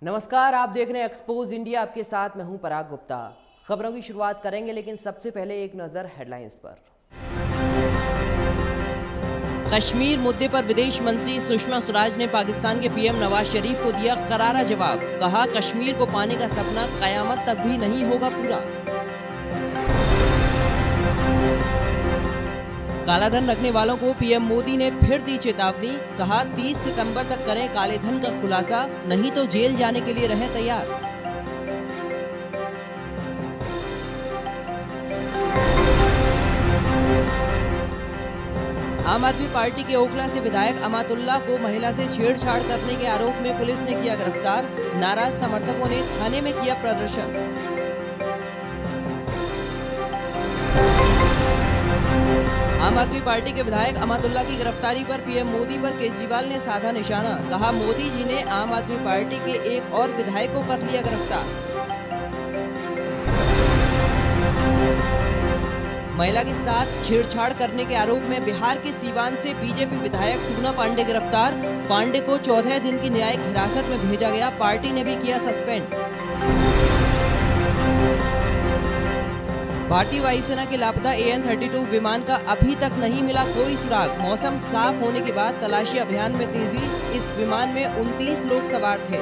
नमस्कार, आप देख रहे हैं एक्सपोज इंडिया। आपके साथ मैं हूं पराग गुप्ता। खबरों की शुरुआत करेंगे, लेकिन सबसे पहले एक नजर हेडलाइंस पर। कश्मीर मुद्दे पर विदेश मंत्री सुषमा स्वराज ने पाकिस्तान के पीएम नवाज शरीफ को दिया करारा जवाब। कहा, कश्मीर को पाने का सपना कयामत तक भी नहीं होगा पूरा। कालाधन रखने वालों को पीएम मोदी ने फिर दी चेतावनी। कहा, 30 सितंबर तक करें काले धन का खुलासा, नहीं तो जेल जाने के लिए रहें तैयार। आम आदमी पार्टी के ओखला से विधायक अमातुल्लाह को महिला से छेड़छाड़ करने के आरोप में पुलिस ने किया गिरफ्तार। नाराज समर्थकों ने थाने में किया प्रदर्शन। आम आदमी पार्टी के विधायक अमातुल्लाह की गिरफ्तारी पर पीएम मोदी पर केजरीवाल ने साधा निशाना। कहा, मोदी जी ने आम आदमी पार्टी के एक और विधायक को कर लिया गिरफ्तार। महिला के साथ छेड़छाड़ करने के आरोप में बिहार के सीवान से बीजेपी विधायक पूना पांडे गिरफ्तार। पांडे को 14 दिन की न्यायिक हिरासत में भेजा गया। पार्टी ने भी किया सस्पेंड। भारतीय वायुसेना के लापता AN-32 विमान का अभी तक नहीं मिला कोई सुराग। मौसम साफ होने के बाद तलाशी अभियान में तेजी। इस विमान में 29 लोग सवार थे।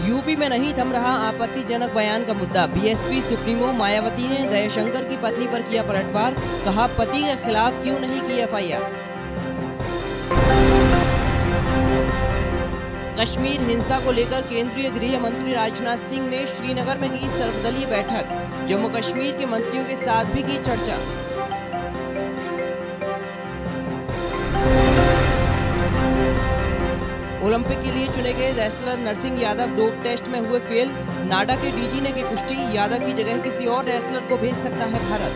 यूपी में नहीं थम रहा आपत्तिजनक बयान का मुद्दा। बीएसपी सुप्रीमो मायावती ने दयाशंकर की पत्नी पर किया पलटवार। कहा, पति के खिलाफ क्यों नहीं की FIR। कश्मीर हिंसा को लेकर केंद्रीय गृह मंत्री राजनाथ सिंह ने श्रीनगर में की सर्वदलीय बैठक। जम्मू कश्मीर के मंत्रियों के साथ भी की चर्चा। ओलंपिक के लिए चुने गए wrestler Narsingh Yadav dope test में हुए फेल। नाडा के डीजी ने की पुष्टि। यादव की जगह किसी और रेसलर को भेज सकता है भारत।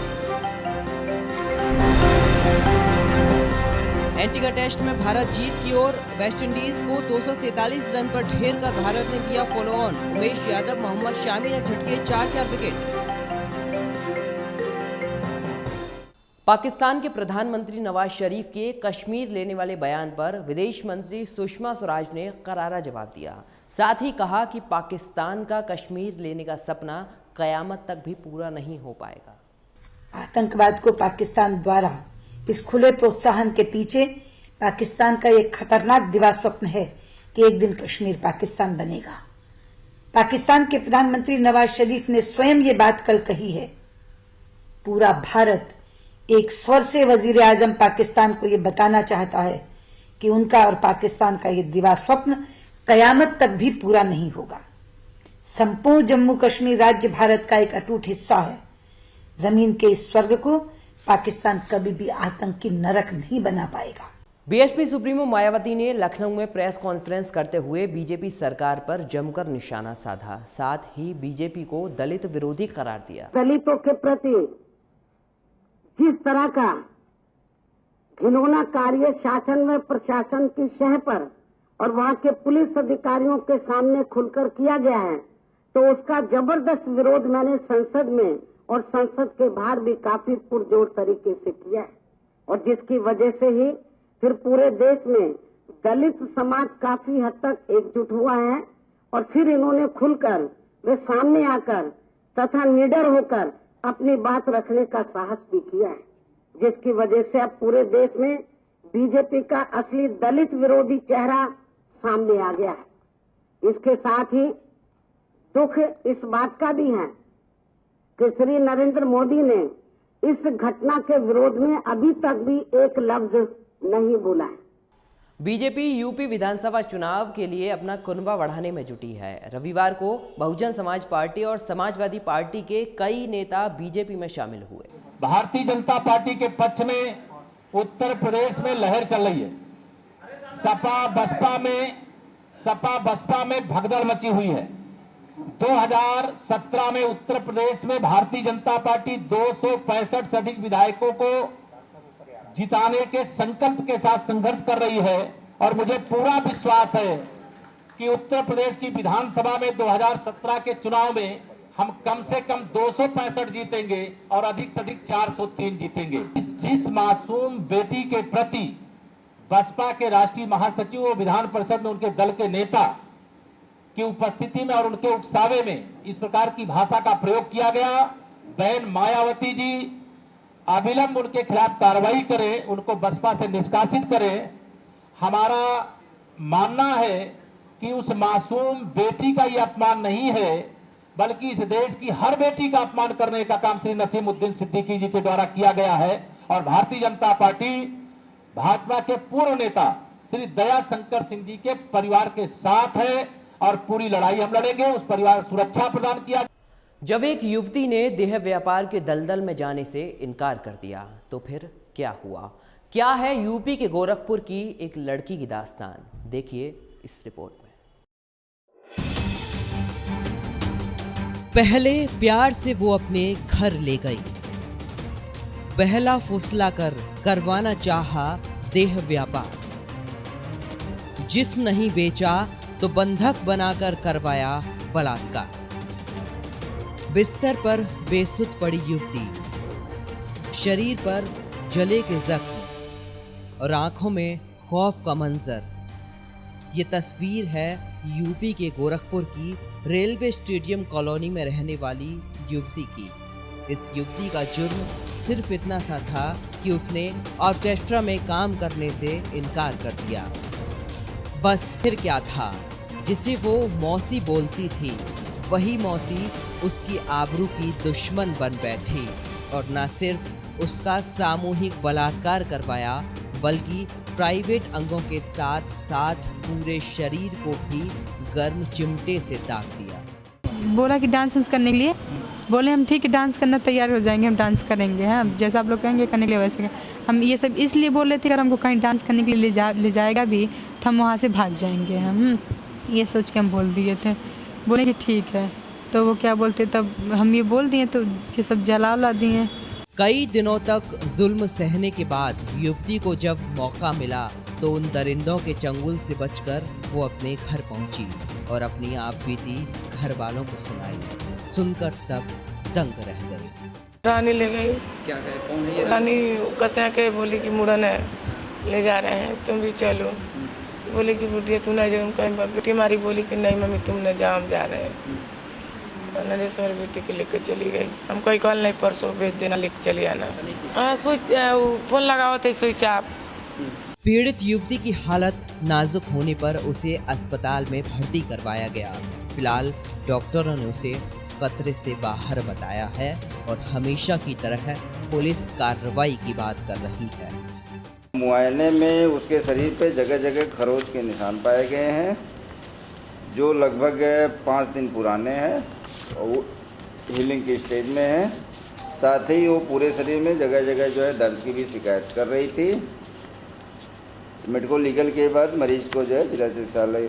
एंटीगा टेस्ट में भारत जीत की ओर। वेस्टइंडीज को 243 रन पर ढेर कर भारत ने दिया फॉलो ऑन। उमेश यादव, मोहम्मद शामी ने झटके 4-4 विकेट। पाकिस्तान के प्रधानमंत्री नवाज शरीफ के कश्मीर लेने वाले बयान पर विदेश मंत्री सुषमा स्वराज ने करारा जवाब दिया। साथ ही कहा कि पाकिस्तान का कश्मीर लेने का सपना कयामत तक भी पूरा नहीं हो पाएगा। आतंकवाद को पाकिस्तान द्वारा इस खुले प्रोत्साहन के पीछे पाकिस्तान का एक खतरनाक दिवा स्वप्न है कि एक दिन कश्मीर पाकिस्तान बनेगा। पाकिस्तान के प्रधानमंत्री नवाज शरीफ ने स्वयं ये बात कल कही है। पूरा भारत एक स्वर से वजीर आजम पाकिस्तान को ये बताना चाहता है कि उनका और पाकिस्तान का ये दिवा स्वप्न कयामत तक भी पूरा नहीं होगा। संपूर्ण जम्मू कश्मीर राज्य भारत का एक अटूट हिस्सा है। जमीन के इस स्वर्ग को पाकिस्तान कभी भी आतंकी नरक नहीं बना पाएगा। बीएसपी सुप्रीमो मायावती ने लखनऊ में प्रेस कॉन्फ्रेंस करते हुए बीजेपी सरकार पर जमकर निशाना साधा। साथ ही बीजेपी को दलित विरोधी करार दिया। दलितों के प्रति जिस तरह का घिनौना कार्य शासन में प्रशासन की शह पर और वहां के पुलिस अधिकारियों के सामने खुलकर किया गया है, तो उसका जबरदस्त विरोध मैंने संसद में और संसद के बाहर भी काफी पुरजोर तरीके से किया है। और जिसकी वजह से ही फिर पूरे देश में दलित समाज काफी हद तक एकजुट हुआ है और फिर इन्होंने खुलकर वे सामने आकर तथा निडर होकर अपनी बात रखने का साहस भी किया है, जिसकी वजह से अब पूरे देश में बीजेपी का असली दलित विरोधी चेहरा सामने आ गया है। इसके साथ ही दुख इस बात का भी है कि श्री नरेंद्र मोदी ने इस घटना के विरोध में अभी तक भी एक लफ्ज नहीं बोला है। बीजेपी यूपी विधानसभा चुनाव के लिए अपना कुनबा बढ़ाने में जुटी है। रविवार को बहुजन समाज पार्टी और समाजवादी पार्टी के कई नेता बीजेपी में शामिल हुए। भारतीय जनता पार्टी के पक्ष में उत्तर प्रदेश में लहर चल रही है। सपा बसपा में भगदड़ मची हुई है। 2017 में उत्तर प्रदेश में भारतीय जनता पार्टी 265 से अधिक विधायकों को जिताने के संकल्प के साथ संघर्ष कर रही है और मुझे पूरा विश्वास है कि उत्तर प्रदेश की विधानसभा में 2017 के चुनाव में हम कम से कम 265 जीतेंगे और अधिक से अधिक 403 जीतेंगे। जिस मासूम बेटी के प्रति बसपा के राष्ट्रीय महासचिव और विधान परिषद में उनके दल के नेता की उपस्थिति में और उनके उकसावे में इस प्रकार की भाषा का प्रयोग किया गया। बहन मायावती जी अविलंब उनके खिलाफ कार्रवाई करें, उनको बसपा से निष्कासित करें। हमारा मानना है कि उस मासूम बेटी का यह अपमान नहीं है, बल्कि इस देश की हर बेटी का अपमान करने का काम श्री नसीमुद्दीन सिद्दीकी जी के द्वारा किया गया है। और भारतीय जनता पार्टी भाजपा के पूर्व नेता श्री दया शंकर सिंह जी के परिवार के साथ है और पूरी लड़ाई हम लड़ेंगे। उस परिवार को सुरक्षा प्रदान किया। जब एक युवती ने देह व्यापार के दलदल में जाने से इनकार कर दिया तो फिर क्या हुआ? क्या है यूपी के गोरखपुर की एक लड़की की दास्तान? देखिए इस रिपोर्ट में। पहले प्यार से वो अपने घर ले गई, पहला फुसला कर करवाना चाहा देह व्यापार, जिस्म नहीं बेचा तो बंधक बनाकर करवाया बलात्कार। बिस्तर पर बेसुध पड़ी युवती, शरीर पर जले के जख्म और आंखों में खौफ का मंजर। ये तस्वीर है यूपी के गोरखपुर की रेलवे स्टेडियम कॉलोनी में रहने वाली युवती की। इस युवती का जुर्म सिर्फ इतना सा था कि उसने ऑर्केस्ट्रा में काम करने से इनकार कर दिया। बस फिर क्या था? जिसे वो मौसी बोलती थी, वही मौसी उसकी आबरू की दुश्मन बन बैठी और न सिर्फ उसका सामूहिक बलात्कार करवाया, बल्कि प्राइवेट अंगों के साथ साथ पूरे शरीर को भी गर्म चिमटे से दाग दिया। बोला कि डांस करने के लिए, बोले हम ठीक है डांस करना तैयार हो जाएंगे, हम डांस करेंगे, हाँ जैसा आप लोग कहेंगे करने के लिए वैसे। हम ये सब इसलिए बोल रहे थे अगर हमको कहीं डांस करने के लिए ले जाएगा भी तो हम वहाँ से भाग जाएंगे। हम ये सोच के हम बोल दिए थे। बोले कि ठीक है, तो वो क्या बोलते, तब हम ये बोल दिए तो ये सब जला दिए। कई दिनों तक जुल्म सहने के बाद युवती को जब मौका मिला तो उन दरिंदों के चंगुल से बचकर वो अपने घर पहुंची और अपनी आप बीती घर वालों को सुनाई। सुनकर सब दंग रह गए। रानी ले गई। क्या कहे, कौन है ये रानी? कसा के बोली कि मुड़न है, ले जा रहे हैं, तुम भी चलो। बोली कि बुढ़िया तू नहीं जाओ। बेटी हमारी बोली कि नहीं मम्मी तुम न जाओ, हम जा रहे हैं। नरेश मेरी बेटी के लेकर चली गई। हम कोई कॉल नहीं, परसों भेज देना, लेकर चली आना। हाँ स्विच फोन लगाओ थे, स्विच ऑफ। पीड़ित युवती की हालत नाजुक होने पर उसे अस्पताल में भर्ती करवाया गया। फिलहाल डॉक्टरों ने उसे खतरे से बाहर बताया है और हमेशा की तरह पुलिस कार्रवाई की बात कर रही है। मुआयने में उसके शरीर पे जगह जगह खरोच के निशान पाए गए हैं, जो लगभग 5 दिन पुराने हैं और हीलिंग की स्टेज में है। साथ ही वो पूरे शरीर में जगह जगह जो है दर्द की भी शिकायत कर रही थी। मेडिको लीगल के बाद मरीज को जो है जिला चिकित्सालय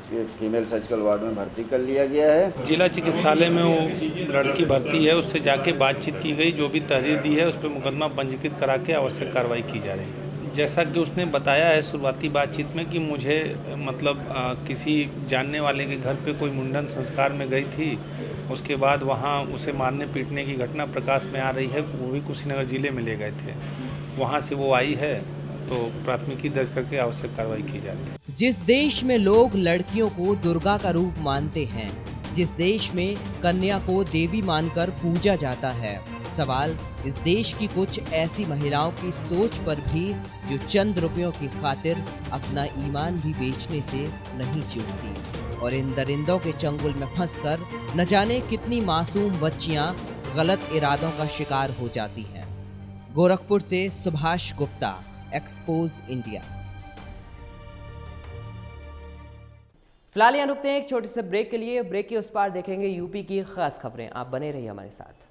के फीमेल सर्जिकल वार्ड में भर्ती कर लिया गया है। जिला चिकित्सालय में वो लड़की भर्ती है, उससे जाके बातचीत की गई, जो भी तहरीर दी है उस पर मुकदमा पंजीकृत करा के आवश्यक कार्रवाई की जा रही है। जैसा कि उसने बताया है शुरुआती बातचीत में कि मुझे मतलब किसी जानने वाले के घर पे कोई मुंडन संस्कार में गई थी, उसके बाद वहाँ उसे मारने पीटने की घटना प्रकाश में आ रही है। वो भी कुशीनगर जिले में ले गए थे, वहाँ से वो आई है, तो प्राथमिकी दर्ज करके आवश्यक कार्रवाई की जा रही है। जिस देश में लोग लड़कियों को दुर्गा का रूप मानते हैं, जिस देश में कन्या को देवी मानकर पूजा जाता है, सवाल इस देश की कुछ ऐसी महिलाओं की सोच पर भी जो चंद रुपयों की खातिर अपना ईमान भी बेचने से नहीं चूकती और इन दरिंदों के चंगुल में फंसकर न जाने कितनी मासूम बच्चियां गलत इरादों का शिकार हो जाती हैं। गोरखपुर से सुभाष गुप्ता, एक्सपोज इंडिया। फिलहाल यहाँ रुकते हैं एक छोटे से ब्रेक के लिए। ब्रेक के उस पार देखेंगे यूपी की खास खबरें। आप बने रहिए हमारे साथ।